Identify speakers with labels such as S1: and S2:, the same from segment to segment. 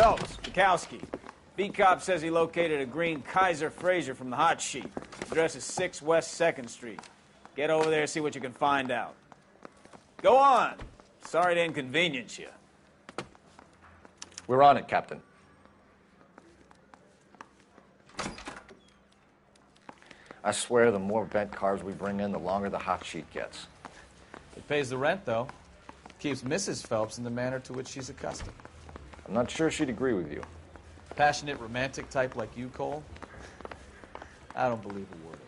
S1: Phelps, Bukowski. B-Cop says he located a green Kaiser Fraser from the hot sheet. Address is 6 West 2nd Street. Get over there and see what you can find out. Go on. Sorry to inconvenience you.
S2: We're on it, Captain. I swear the more bent cars we bring in, the longer the hot sheet gets.
S3: It pays the rent, though. Keeps Mrs. Phelps in the manner to which she's accustomed.
S2: I'm not sure she'd agree with you.
S3: Passionate, romantic type like you, Cole? I don't believe a word of it.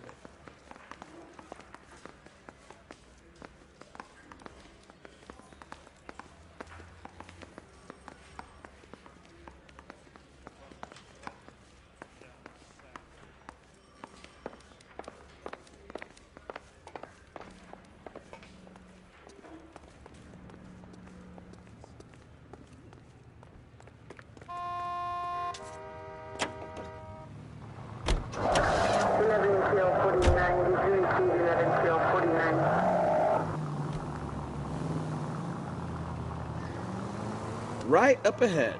S4: Right up ahead.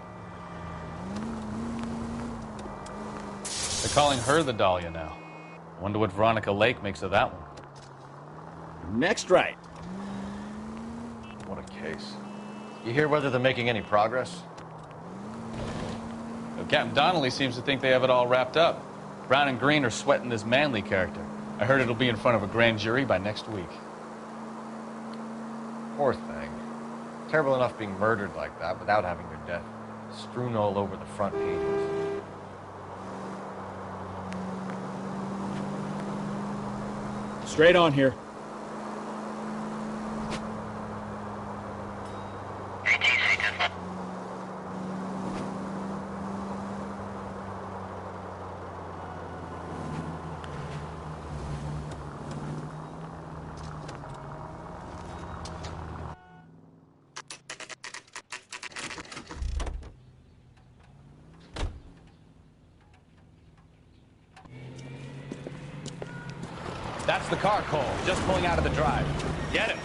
S3: They're calling her the Dahlia now. Wonder what Veronica Lake makes of that one.
S4: Next right.
S2: What a case. You hear whether they're making any progress?
S3: Well, Captain Donnelly seems to think they have it all wrapped up. Brown and Green are sweating this Manley character. I heard it'll be in front of a grand jury by next week.
S2: Poor thing. Terrible enough being murdered like that without having their death strewn all over the front pages.
S4: Straight on here.
S3: That's the car, Cole. Just pulling out of the drive. Get him.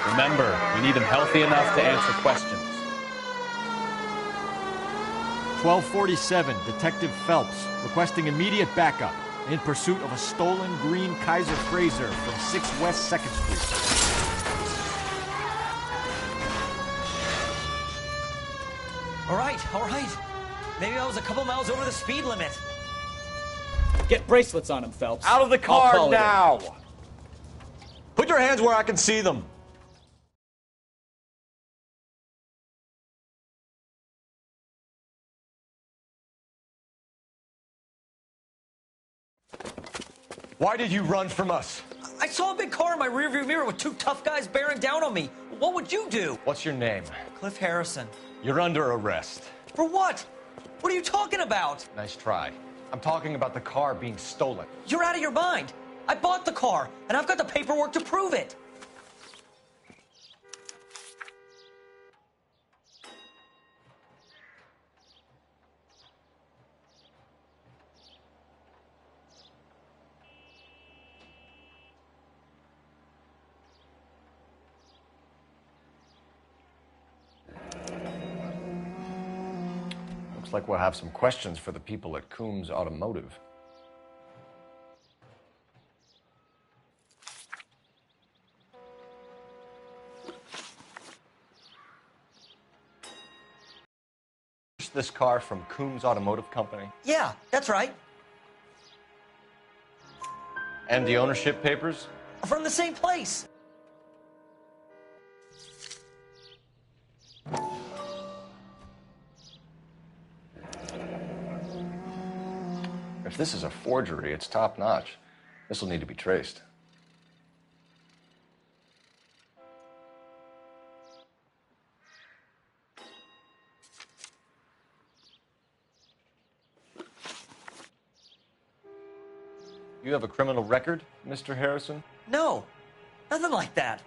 S3: Remember, we need him healthy enough to answer questions.
S5: 1247, Detective Phelps, requesting immediate backup in pursuit of a stolen green Kaiser Fraser from 6 West 2nd Street.
S6: All right. Maybe I was a couple miles over the speed limit.
S4: Get bracelets on him, Phelps.
S2: Out of the car now!
S7: Put your hands where I can see them. Why did you run from us?
S6: I saw a big car in my rearview mirror with 2 tough guys bearing down on me. What would you do?
S2: What's your name?
S6: Cliff Harrison.
S7: You're under arrest.
S6: For what? What are you talking about?
S2: Nice try. I'm talking about the car being stolen.
S6: You're out of your mind. I bought the car, and I've got the paperwork to prove it.
S2: Looks like we'll have some questions for the people at Coombs Automotive. This car from Coombs Automotive Company?
S6: Yeah, that's right.
S2: And the ownership papers?
S6: From the same place.
S2: If this is a forgery, it's top-notch. This will need to be traced. You have a criminal record, Mr. Harrison?
S6: No, nothing like that.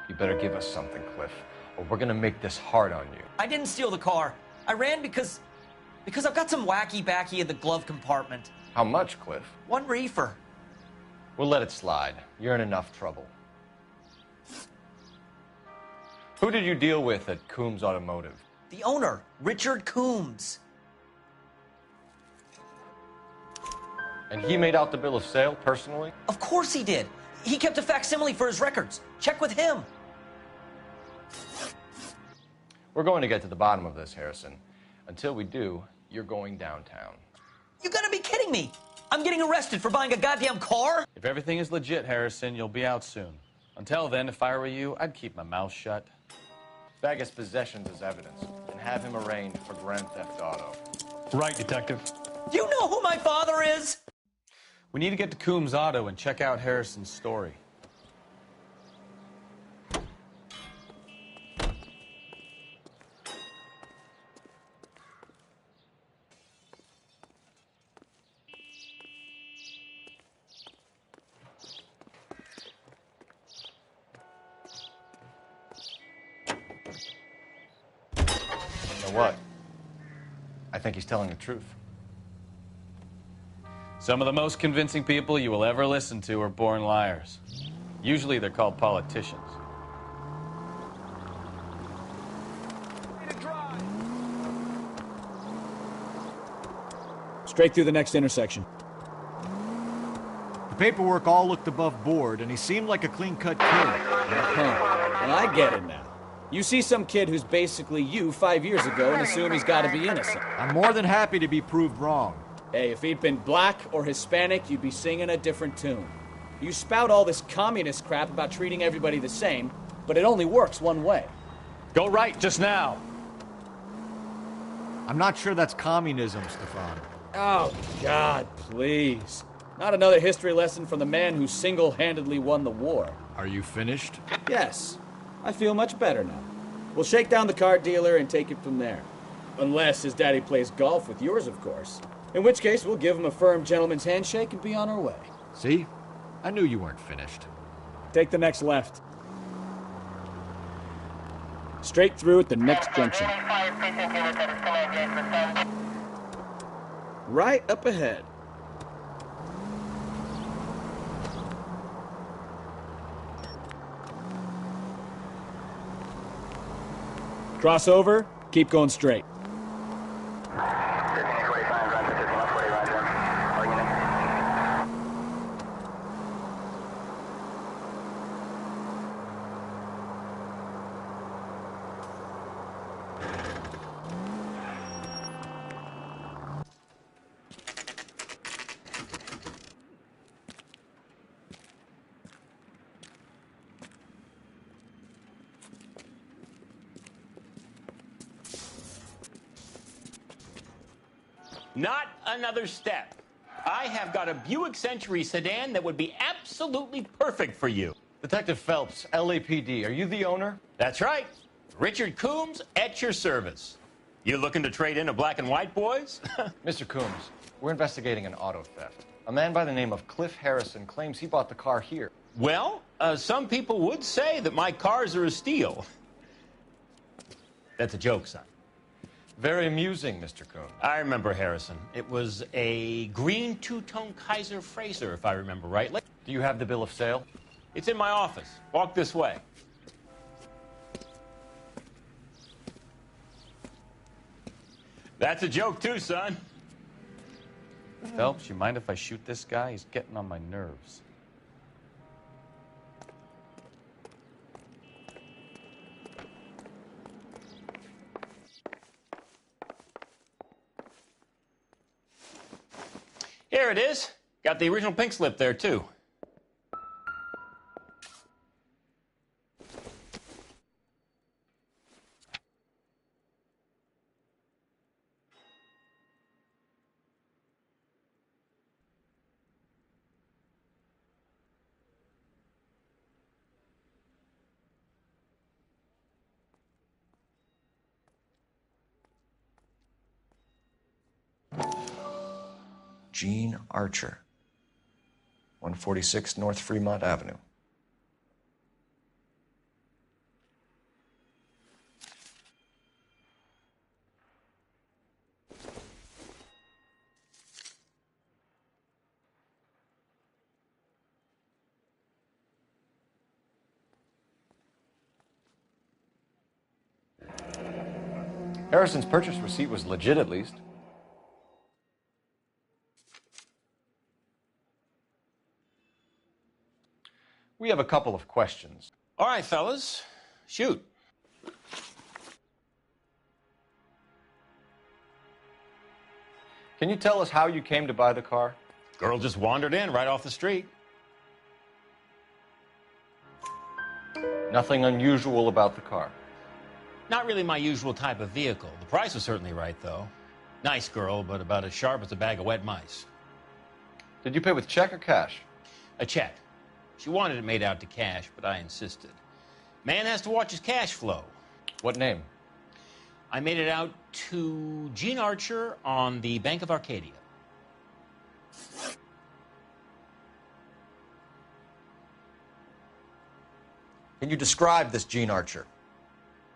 S2: You better give us something, Cliff, or we're gonna make this hard on you.
S6: I didn't steal the car. I ran because I've got some wacky backy in the glove compartment.
S2: How much, Cliff?
S6: 1 reefer.
S2: We'll let it slide. You're in enough trouble. Who did you deal with at Coombs Automotive?
S6: The owner, Richard Coombs.
S2: And he made out the bill of sale personally?
S6: Of course he did. He kept a facsimile for his records. Check with him.
S2: We're going to get to the bottom of this, Harrison. Until we do, you're going downtown.
S6: You gotta be kidding me. I'm getting arrested for buying a goddamn car?
S3: If everything is legit, Harrison, you'll be out soon. Until then, if I were you, I'd keep my mouth shut.
S2: Bag his possessions as evidence and have him arraigned for grand theft auto.
S7: Right, Detective.
S6: Do you know who my father is?
S3: We need to get to Coombs Auto and check out Harrison's story.
S2: You know what? I think he's telling the truth.
S3: Some of the most convincing people you will ever listen to are born liars. Usually they're called politicians.
S4: Straight through the next intersection.
S5: The paperwork all looked above board, and he seemed like a clean-cut kid.
S4: Huh. Well, I get it now. You see some kid who's basically you 5 years ago and assume he's got to be innocent.
S5: I'm more than happy to be proved wrong.
S4: Hey, if he'd been black or Hispanic, you'd be singing a different tune. You spout all this communist crap about treating everybody the same, but it only works one way.
S3: Go right just now.
S5: I'm not sure that's communism, Stefan.
S4: Oh, God, please. Not another history lesson from the man who single-handedly won the war.
S5: Are you finished?
S4: Yes. I feel much better now. We'll shake down the car dealer and take it from there. Unless his daddy plays golf with yours, of course. In which case, we'll give him a firm gentleman's handshake and be on our way.
S5: See? I knew you weren't finished.
S4: Take the next left. Straight through at the next junction. Right up ahead. Cross over, keep going straight.
S8: Not another step. I have got a Buick Century sedan that would be absolutely perfect for you.
S2: Detective Phelps, LAPD, are you the owner?
S8: That's right. Richard Coombs at your service. You looking to trade in a black and white, boys?
S2: Mr. Coombs, we're investigating an auto theft. A man by the name of Cliff Harrison claims he bought the car here.
S8: Well, some people would say that my cars are a steal. That's a joke, son.
S2: Very amusing, Mr. Coombs.
S8: I remember Harrison. It was a green two-tone Kaiser Frazer, if I remember rightly.
S2: Do you have the bill of sale?
S8: It's in my office. Walk this way. That's a joke, too, son.
S3: Phelps, you mind if I shoot this guy? He's getting on my nerves.
S8: Here it is. Got the original pink slip there, too.
S2: Gene Archer, 146 North Fremont Avenue. Harrison's purchase receipt was legit, at least. We have a couple of questions.
S8: All right, fellas, shoot.
S2: Can you tell us how you came to buy the car?
S8: Girl just wandered in right off the street.
S2: Nothing unusual about the car.
S8: Not really my usual type of vehicle. The price was certainly right, though. Nice girl, but about as sharp as a bag of wet mice.
S2: Did you pay with check or cash?
S8: A check. She wanted it made out to cash, but I insisted. Man has to watch his cash flow.
S2: What name?
S8: I made it out to Gene Archer on the Bank of Arcadia.
S7: Can you describe this Gene Archer?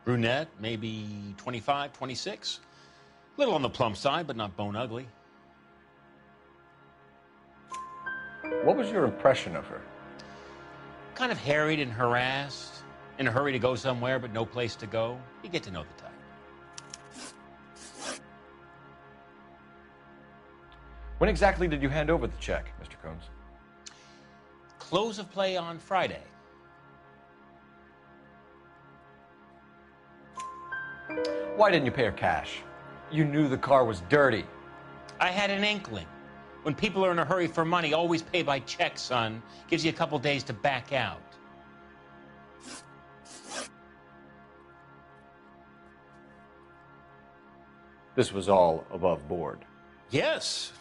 S8: Brunette, maybe 25, 26. Little on the plump side, but not bone ugly.
S2: What was your impression of her?
S8: Kind of harried and harassed. In a hurry to go somewhere, but no place to go. You get to know the type.
S2: When exactly did you hand over the check, Mr. Combs?
S8: Close of play on Friday.
S2: Why didn't you pay her cash? You knew the car was dirty.
S8: I had an inkling. When people are in a hurry for money, always pay by check, son. Gives you a couple days to back out.
S2: This was all above board.
S8: Yes,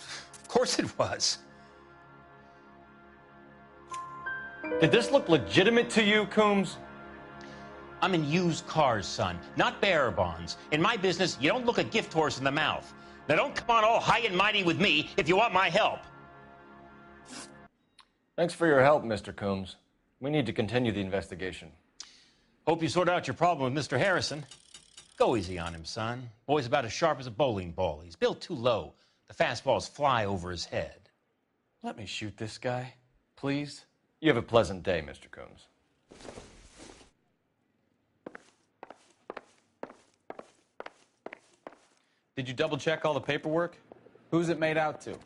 S8: of course it was.
S2: Did this look legitimate to you, Coombs?
S8: I'm in used cars, son, not bearer bonds. In my business, you don't look a gift horse in the mouth. Now don't come on all high and mighty with me if you want my help.
S2: Thanks for your help, Mr. Coombs. We need to continue the investigation.
S8: Hope you sort out your problem with Mr. Harrison. Go easy on him, son. Boy's about as sharp as a bowling ball. He's built too low. The fastballs fly over his head.
S3: Let me shoot this guy, please.
S2: You have a pleasant day, Mr. Coombs.
S3: Did you double check all the paperwork? Who's it made out to?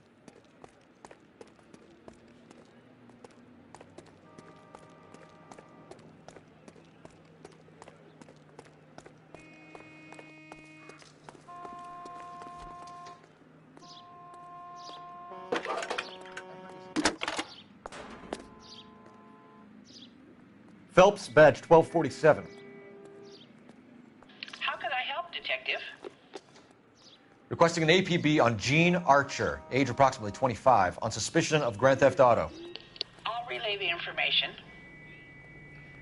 S5: Phelps, badge 1247.
S9: How can I help, Detective?
S7: Requesting an APB on Gene Archer, age approximately 25, on suspicion of Grand Theft Auto.
S9: I'll relay the information.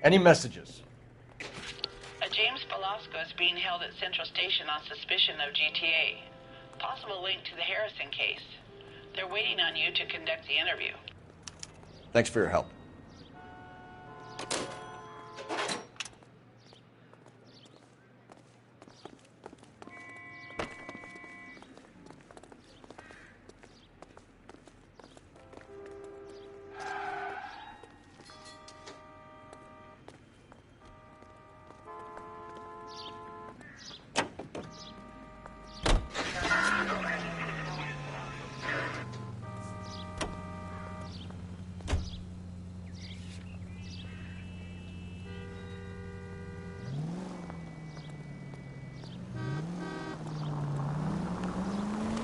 S5: Any messages?
S9: A James Velasco is being held at Central Station on suspicion of GTA. Possible link to the Harrison case. They're waiting on you to conduct the interview.
S7: Thanks for your help.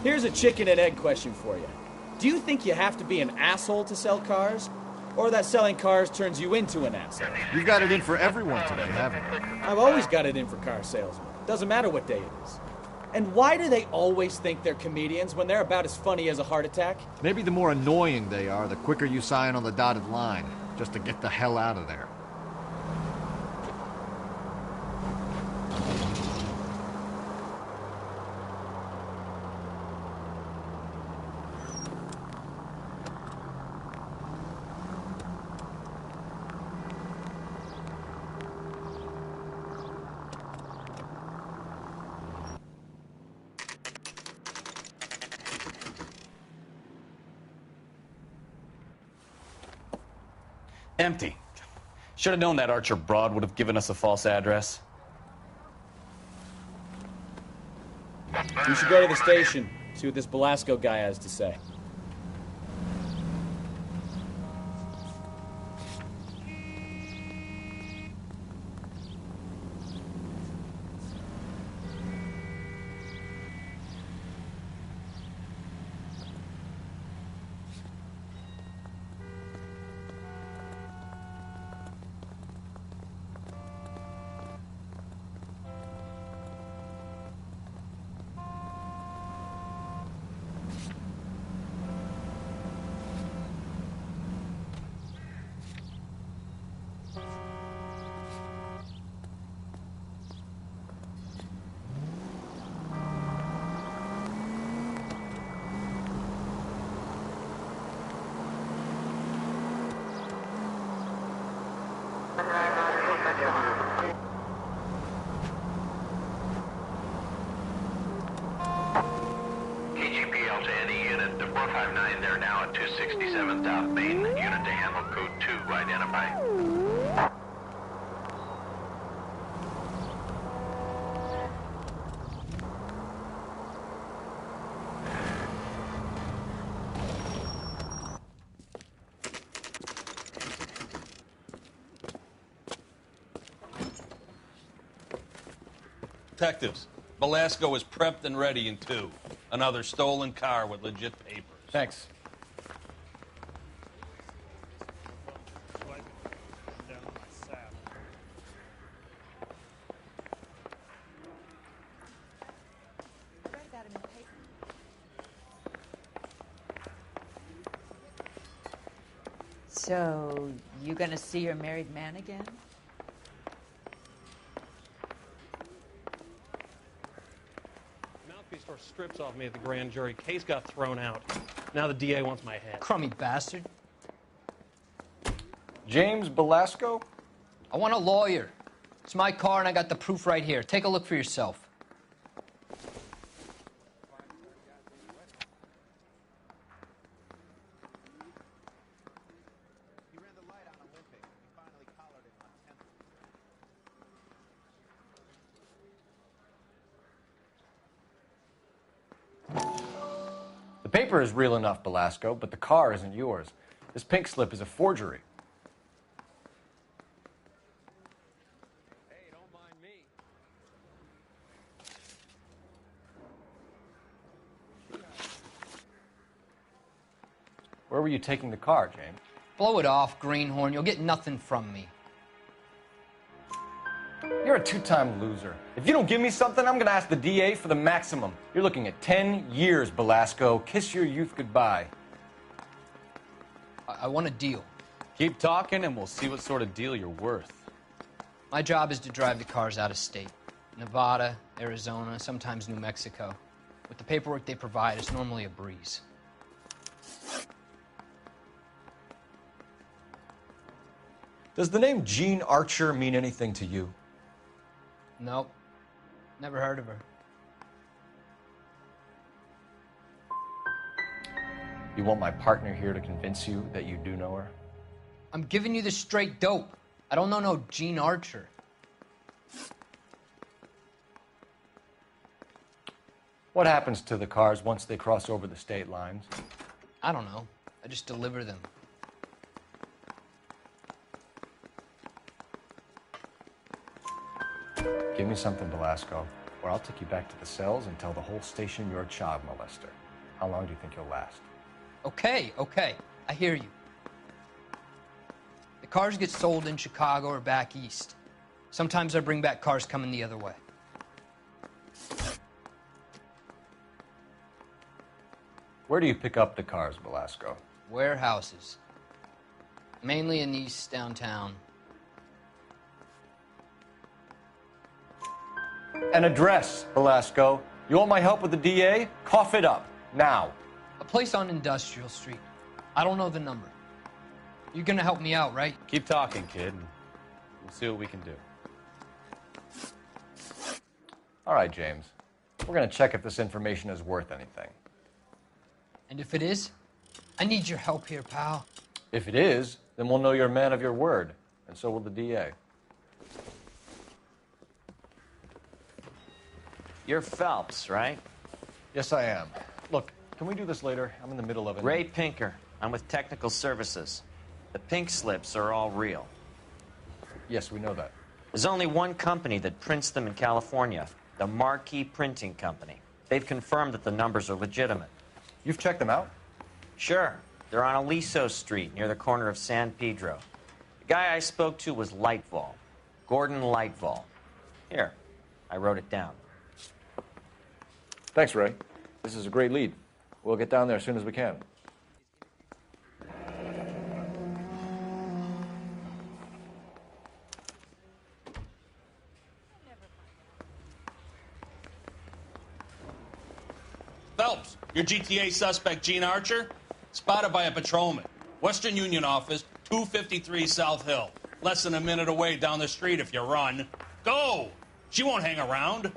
S4: Here's a chicken and egg question for you. Do you think you have to be an asshole to sell cars? Or that selling cars turns you into an asshole?
S5: You've got it in for everyone today, haven't you?
S4: I've always got it in for car salesmen. Doesn't matter what day it is. And why do they always think they're comedians when they're about as funny as a heart attack?
S5: Maybe the more annoying they are, the quicker you sign on the dotted line, just to get the hell out of there.
S3: Empty. Should have known that Archer broad would have given us a false address.
S4: We should go to the station, see what this Belasco guy has to say.
S10: KGPL to any unit, the 459 there now at 267 South Main. Unit to handle code 2, identify.
S11: Detectives, Belasco is prepped and ready in 2. Another stolen car with legit papers.
S2: Thanks.
S12: So, you gonna see your married man again?
S13: Mouthpiece tore strips off me at the grand jury. Case got thrown out. Now the DA wants my head.
S6: Crummy bastard.
S2: James Belasco?
S6: I want a lawyer. It's my car and I got the proof right here. Take a look for yourself.
S2: The paper is real enough, Belasco, but the car isn't yours. This pink slip is a forgery.
S13: Hey, don't mind me.
S2: Where were you taking the car, James?
S6: Blow it off, greenhorn. You'll get nothing from me.
S2: You're a two-time loser. If you don't give me something, I'm gonna ask the DA for the maximum. You're looking at 10 years, Belasco. Kiss your youth goodbye.
S6: I want a deal.
S3: Keep talking and we'll see what sort of deal you're worth.
S6: My job is to drive the cars out of state. Nevada, Arizona, sometimes New Mexico. With the paperwork they provide, it's normally a breeze.
S7: Does the name Jean Archer mean anything to you?
S6: Nope. Never heard of her.
S2: You want my partner here to convince you that you do know her?
S6: I'm giving you the straight dope. I don't know no Jean Archer.
S2: What happens to the cars once they cross over the state lines?
S6: I don't know. I just deliver them.
S2: Give me something, Belasco, or I'll take you back to the cells and tell the whole station you're a child molester. How long do you think you'll last?
S6: Okay, I hear you. The cars get sold in Chicago or back east. Sometimes I bring back cars coming the other way.
S2: Where do you pick up the cars, Belasco?
S6: Warehouses. Mainly in East downtown.
S2: An address, Belasco. You want my help with the DA? Cough it up, now.
S6: A place on Industrial Street. I don't know the number. You're gonna help me out, right?
S3: Keep talking, kid, and we'll see what we can do.
S2: All right, James. We're gonna check if this information is worth anything.
S6: And if it is, I need your help here, pal.
S2: If it is, then we'll know you're a man of your word, and so will the DA.
S14: You're Phelps, right?
S2: Yes, I am. Look, can we do this later? I'm in the middle of it.
S14: Ray Pinker. I'm with Technical Services. The pink slips are all real.
S2: Yes, we know that.
S14: There's only one company that prints them in California, the Marquee Printing Company. They've confirmed that the numbers are legitimate.
S2: You've checked them out?
S14: Sure. They're on Aliso Street, near the corner of San Pedro. The guy I spoke to was Lightval. Gordon Lightval. Here, I wrote it down.
S2: Thanks, Ray. This is a great lead. We'll get down there as soon as we can.
S11: Phelps, your GTA suspect, Gene Archer, spotted by a patrolman. Western Union office, 253 South Hill. Less than a minute away down the street if you run. Go! She won't hang around.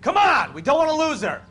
S5: Come on! We don't want to lose her!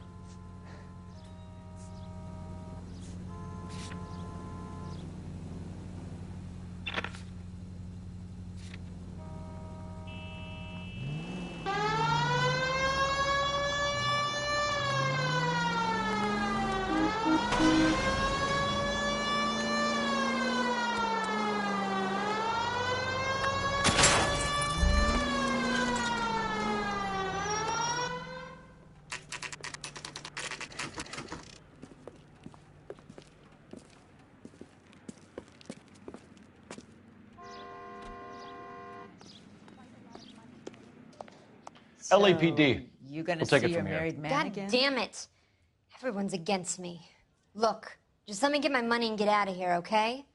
S2: LAPD.
S12: You gonna
S2: We'll take
S12: see
S2: it
S12: your
S2: from here.
S12: married man
S15: God
S12: again?
S15: damn it. Everyone's against me. Look, just let me get my money and get out of here, okay?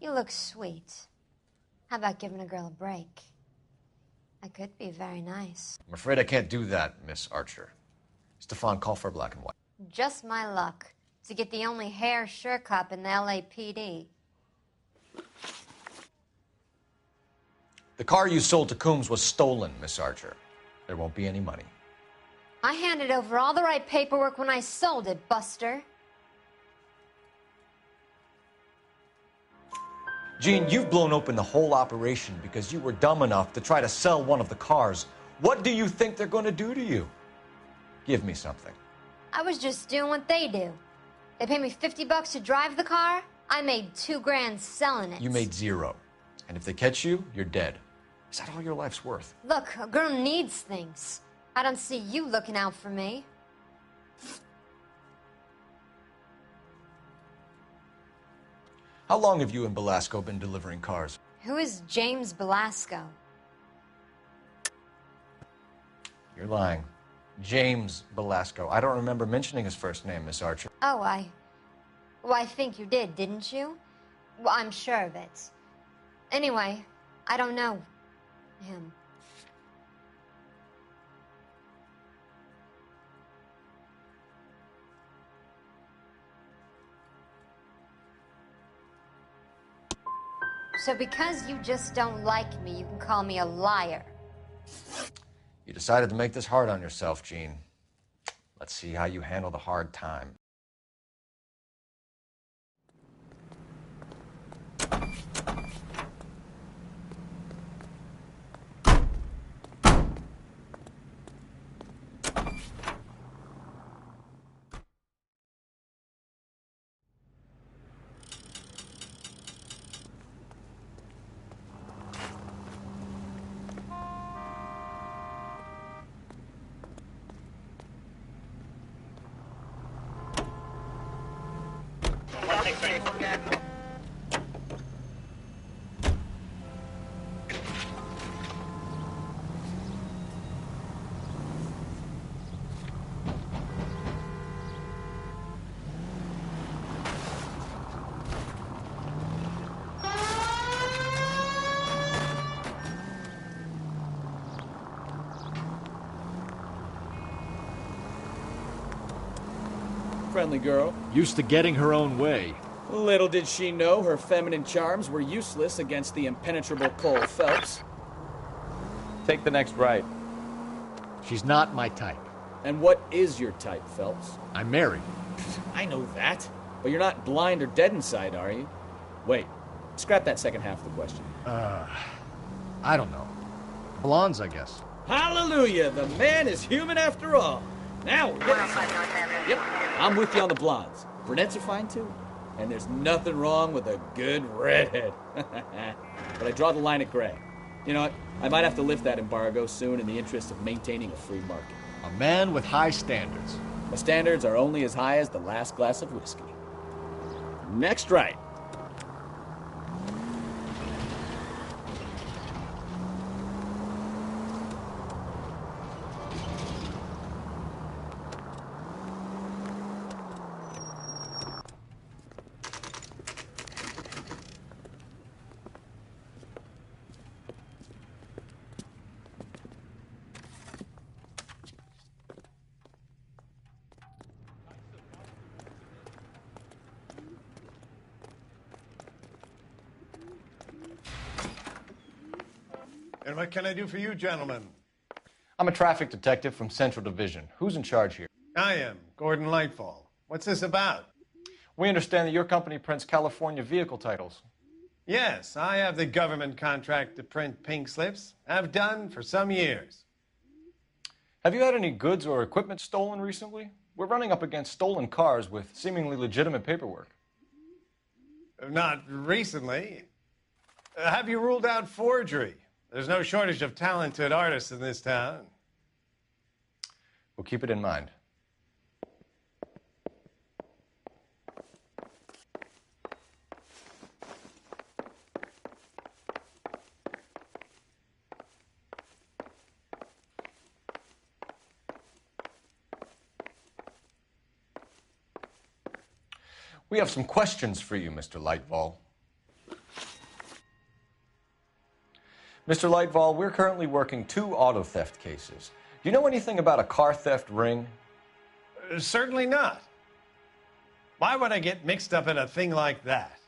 S15: You look sweet. How about giving a girl a break? I could be very nice.
S7: I'm afraid I can't do that, Miss Archer. Stefan, call for black and white.
S15: Just my luck to get the only hair sure cop in the LAPD.
S7: The car you sold to Coombs was stolen, Miss Archer. There won't be any money.
S15: I handed over all the right paperwork when I sold it, Buster.
S7: Gene, you've blown open the whole operation because you were dumb enough to try to sell one of the cars. What do you think they're going to do to you? Give me something.
S15: I was just doing what they do. They paid me $50 to drive the car. I made $2 grand selling it.
S7: You made zero. And if they catch you, you're dead. Is that all your life's worth?
S15: Look, a girl needs things. I don't see you looking out for me.
S7: How long have you and Belasco been delivering cars?
S15: Who is James Belasco?
S7: You're lying. James Belasco. I don't remember mentioning his first name, Miss Archer.
S15: Oh, Well, I think you did, didn't you? Well, I'm sure of it. Anyway, I don't know him. So because you just don't like me, you can call me a liar.
S7: You decided to make this hard on yourself, Gene. Let's see how you handle the hard time.
S4: Friendly girl.
S5: Used to getting her own way.
S4: Little did she know her feminine charms were useless against the impenetrable Cole Phelps.
S1: Take the next right.
S5: She's not my type.
S4: And what is your type, Phelps?
S5: I'm married.
S4: I know that. But you're not blind or dead inside, are you? Wait, scrap that second half of the question.
S5: I don't know. Blondes, I guess.
S4: Hallelujah! The man is human after all. Now we're getting somewhere. Yep, I'm with you on the blondes. Brunettes are fine too. And there's nothing wrong with a good redhead. But I draw the line at gray. You know what? I might have to lift that embargo soon in the interest of maintaining a free market.
S5: A man with high standards.
S4: My standards are only as high as the last glass of whiskey. Next right.
S16: And what can I do for you, gentlemen?
S2: I'm a traffic detective from Central Division. Who's in charge here?
S16: I am, Gordon Lightfall. What's this about?
S2: We understand that your company prints California vehicle titles.
S16: Yes, I have the government contract to print pink slips. I've done for some years.
S2: Have you had any goods or equipment stolen recently? We're running up against stolen cars with seemingly legitimate paperwork.
S16: Not recently. Have you ruled out forgery? There's no shortage of talented artists in this town.
S2: We'll keep it in mind. We have some questions for you, Mr. Lightfall. Mr. Lightfall, we're currently working 2 auto theft cases. Do you know anything about a car theft ring?
S16: Certainly not. Why would I get mixed up in a thing like that?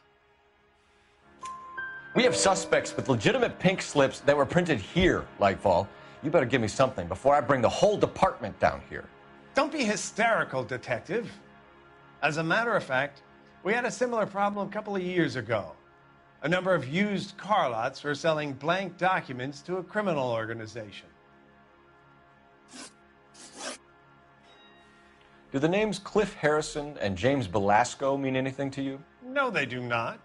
S2: We have suspects with legitimate pink slips that were printed here, Lightfall. You better give me something before I bring the whole department down here.
S16: Don't be hysterical, Detective. As a matter of fact, we had a similar problem a couple of years ago. A number of used car lots were selling blank documents to a criminal organization.
S2: Do the names Cliff Harrison and James Belasco mean anything to you?
S16: No, they do not.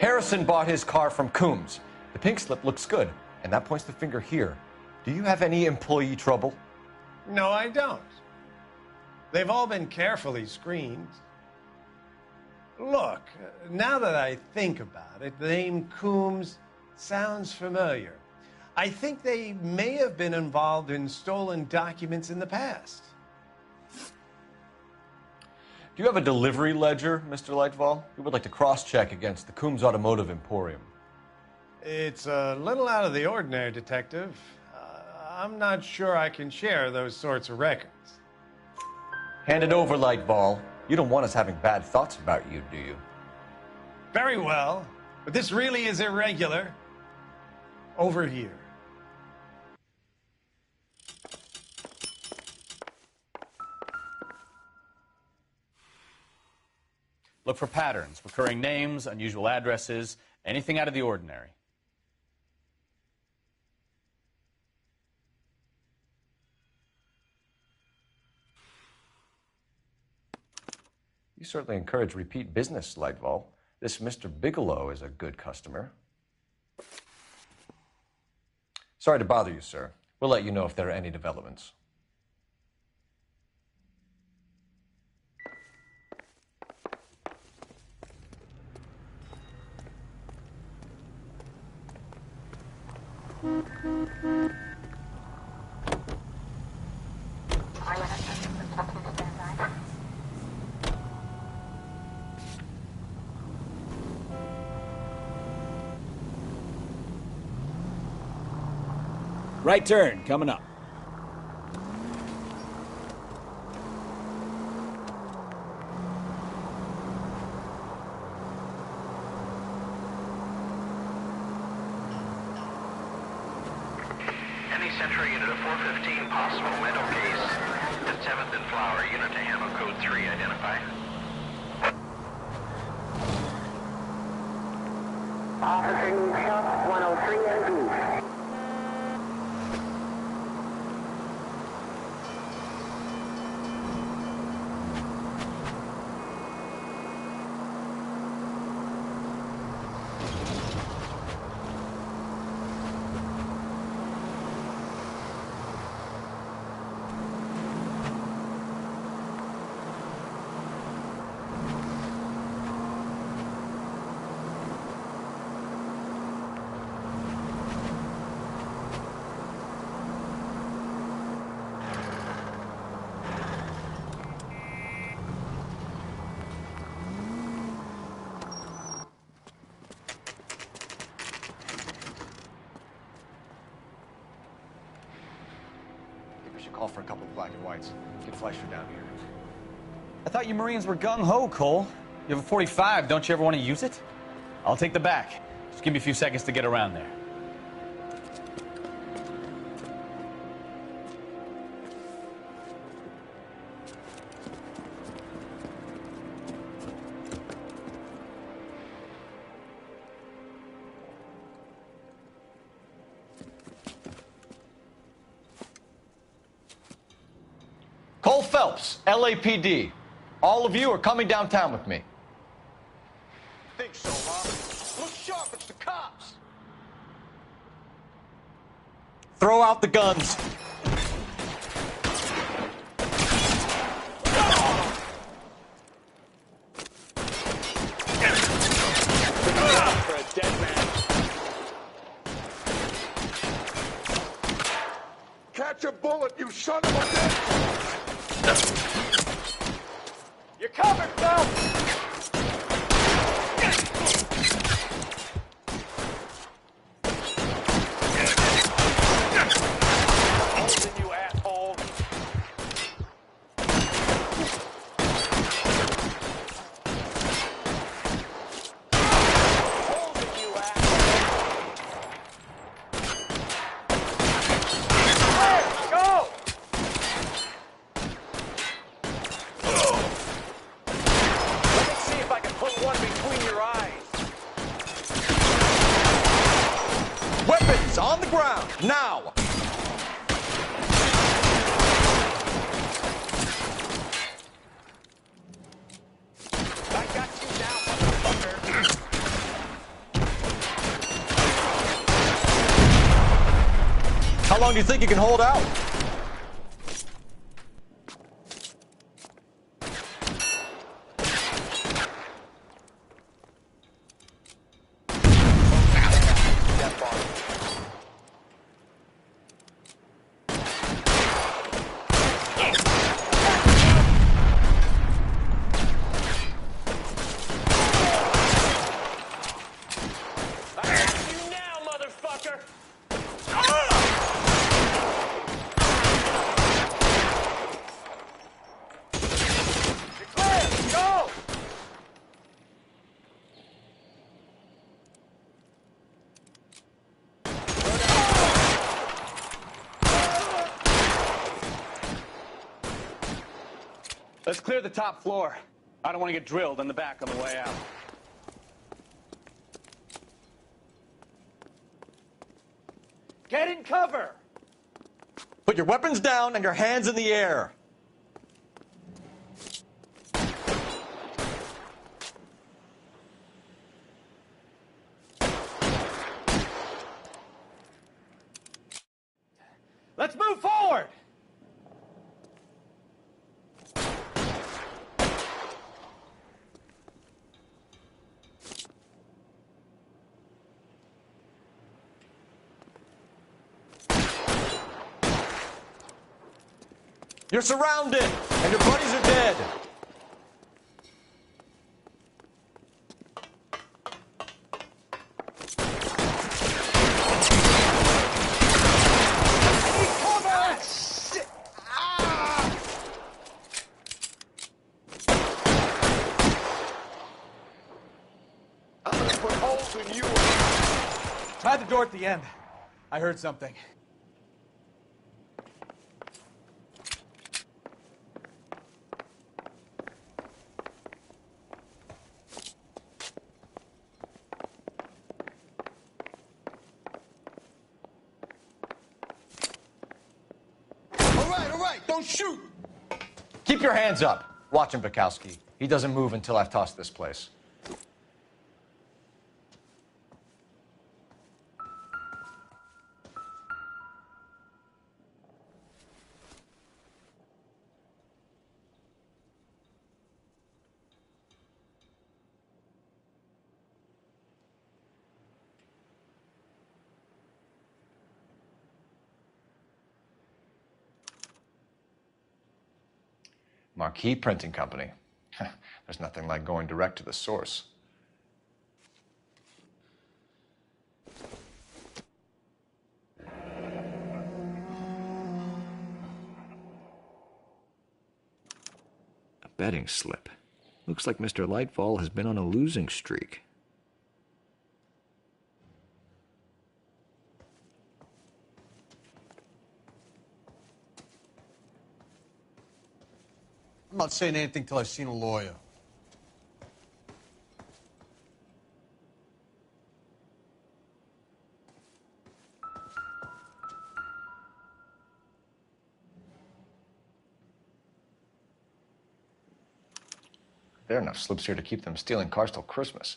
S2: Harrison bought his car from Coombs. The pink slip looks good, and that points the finger here. Do you have any employee trouble?
S16: No, I don't. They've all been carefully screened. Look, now that I think about it, the name Coombs sounds familiar. I think they may have been involved in stolen documents in the past.
S2: Do you have a delivery ledger, Mr. Lightfall? We would like to cross-check against the Coombs Automotive Emporium.
S16: It's a little out of the ordinary, Detective. I'm not sure I can share those sorts of records.
S2: Hand it over, Lightfall. You don't want us having bad thoughts about you, do you?
S16: Very well, but this really is irregular. Over here.
S3: Look for patterns, recurring names, unusual addresses, anything out of the ordinary.
S2: You certainly encourage repeat business, Lightfall. This Mr. Bigelow is a good customer. Sorry to bother you, sir. We'll let you know if there are any developments.
S4: Right turn, coming up.
S10: 20th Century unit of 415, possible mental case. At 7th and Flower, unit to handle code 3, identify.
S17: Officer needs help, 103 MD.
S2: Call for a couple of black and whites. Get Fleischer down here.
S1: I thought you Marines were gung-ho, Cole. You have a 45. Don't you ever want to use it? I'll take the back. Just give me a few seconds to get around there.
S2: Cole Phelps, LAPD. All of you are coming downtown with me.
S18: Think so, huh? Look sharp, it's the cops.
S2: Throw out the guns.
S18: For a dead man. Catch a bullet, you son of a bitch!
S2: You're covered, Phelps!
S18: Listen, you asshole.
S2: On the ground, now!
S18: I got you now, motherfucker.
S2: How long do you think you can hold out?
S13: Let's clear the top floor. I don't want to get drilled in the back on the way out.
S2: Get in cover! Put your weapons down and your hands in the air.
S1: Let's move forward!
S2: You're surrounded, and your buddies are dead.
S18: I'm gonna put holes in you.
S1: Try the door at the end. I heard something.
S18: Don't shoot!
S2: Keep your hands up. Watch him, Bukowski. He doesn't move until I've tossed this place. Marquee Printing Company. There's nothing like going direct to the source. A betting slip. Looks like Mr. Lightfall has been on a losing streak.
S18: I'm not saying anything till I've seen a lawyer.
S2: There are enough slips here to keep them stealing cars till Christmas.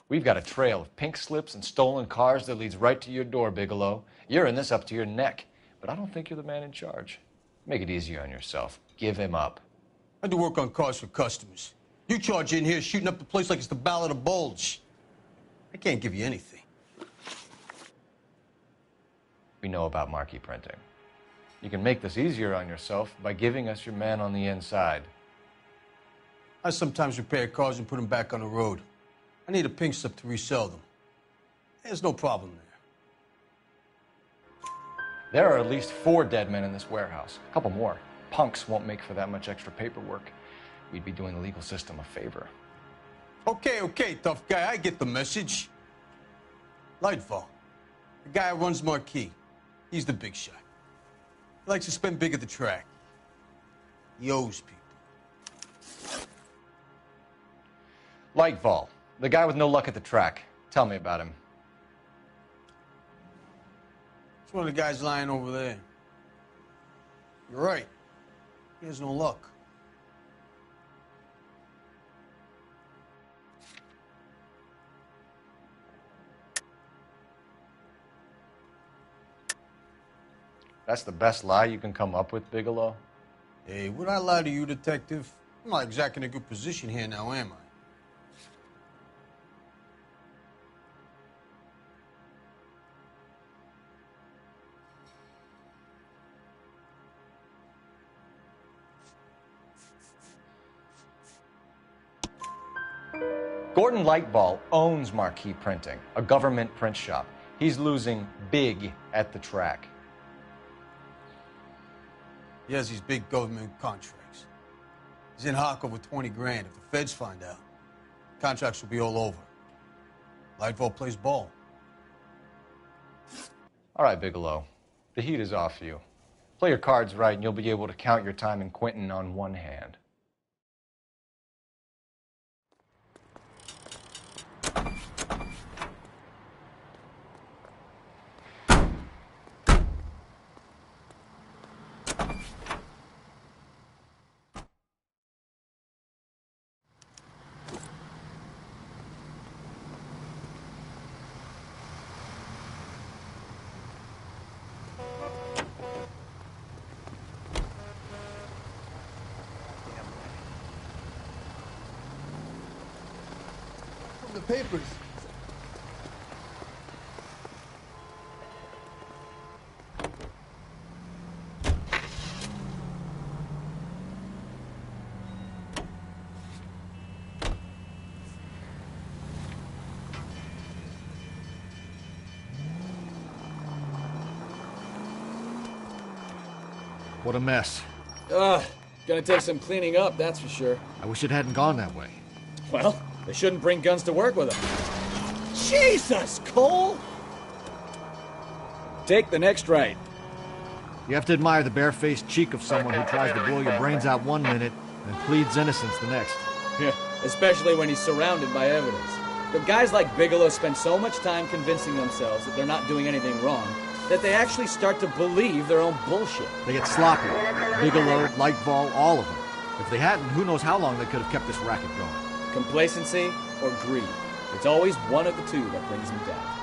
S2: We've got a trail of pink slips and stolen cars that leads right to your door, Bigelow. You're in this up to your neck, but I don't think you're the man in charge. Make it easier on yourself. Give him up.
S18: I do work on cars for customers. You charge in here shooting up the place like it's the Ballad of Bulge. I can't give you anything.
S2: We know about marquee printing. You can make this easier on yourself by giving us your man on the inside.
S18: I sometimes repair cars and put them back on the road. I need a pink slip to resell them. There's no problem there.
S2: There are at least 4 dead men in this warehouse. A couple more. Punks won't make for that much extra paperwork. We'd be doing the legal system a favor.
S18: Okay, tough guy. I get the message. Lightfall, the guy who runs Marquee. He's the big shot. He likes to spend big at the track. He owes people.
S2: Lightfall, the guy with no luck at the track. Tell me about him.
S18: It's one of the guys lying over there. You're right. He has no luck.
S2: That's the best lie you can come up with, Bigelow?
S18: Hey, would I lie to you, detective? I'm not exactly in a good position here now, am I?
S2: Gordon Lightfall owns Marquee Printing, a government print shop. He's losing big at the track.
S18: He has these big government contracts. He's in hock over 20 grand. If the feds find out, contracts will be all over. Lightfall plays ball.
S2: All right, Bigelow. The heat is off you. Play your cards right and you'll be able to count your time in Quentin on one hand.
S18: The papers.
S5: What a mess.
S4: Gonna take some cleaning up, that's for sure.
S5: I wish it hadn't gone that way.
S4: Well, they shouldn't bring guns to work with them. Jesus, Cole! Take the next right.
S5: You have to admire the barefaced cheek of someone who tries to blow your brains out one minute and pleads innocence the next.
S4: Yeah, especially when he's surrounded by evidence. But guys like Bigelow spend so much time convincing themselves that they're not doing anything wrong, that they actually start to believe their own bullshit.
S5: They get sloppy. Bigelow, Lightval, all of them. If they hadn't, who knows how long they could have kept this racket going.
S4: Complacency or greed. It's always one of the two that brings them down.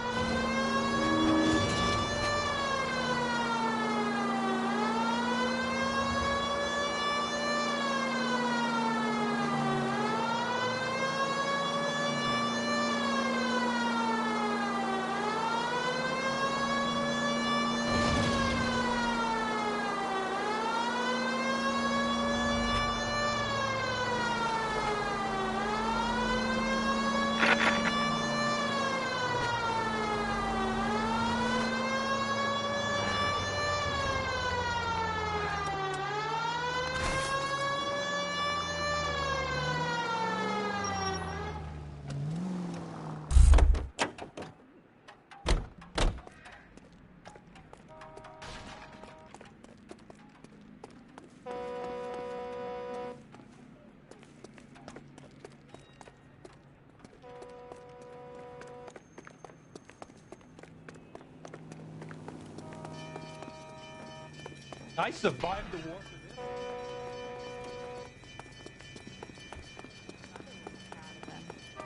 S13: I survived the war for this.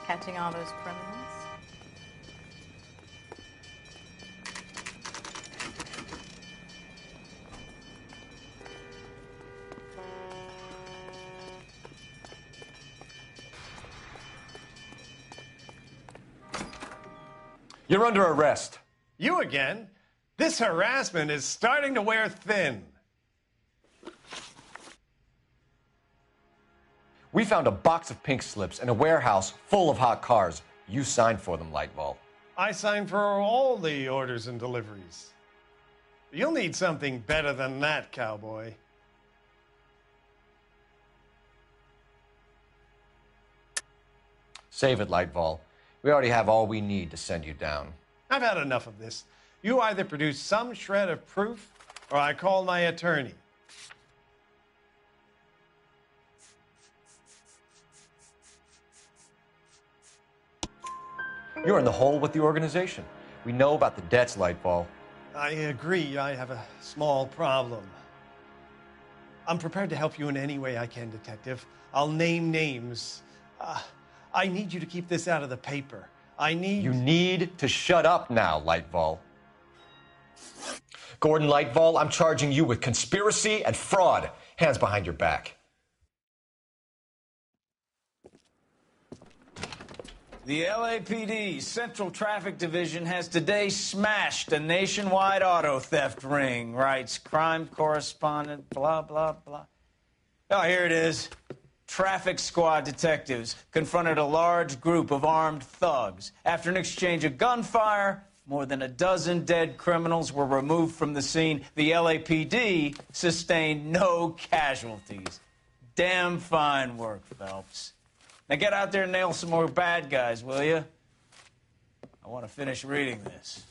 S12: Catching all those criminals.
S7: You're under arrest.
S16: You again? This harassment is starting to wear thin.
S7: We found a box of pink slips in a warehouse full of hot cars. You signed for them, Lightval.
S16: I signed for all the orders and deliveries. You'll need something better than that, cowboy.
S7: Save it, Lightval. We already have all we need to send you down.
S16: I've had enough of this. You either produce some shred of proof, or I call my attorney.
S7: You're in the hole with the organization. We know about the debts, Lightval.
S16: I agree. I have a small problem. I'm prepared to help you in any way I can, Detective. I'll name names. I need you to keep this out of the paper. You
S7: need to shut up now, Lightval. Gordon Lightval, I'm charging you with conspiracy and fraud. Hands behind your back.
S1: The LAPD Central Traffic Division has today smashed a nationwide auto theft ring, writes crime correspondent, blah, blah, blah. Oh, here it is. Traffic squad detectives confronted a large group of armed thugs. After an exchange of gunfire, more than a dozen dead criminals were removed from the scene. The LAPD sustained no casualties. Damn fine work, Phelps. Now get out there and nail some more bad guys, will you? I want to finish reading this.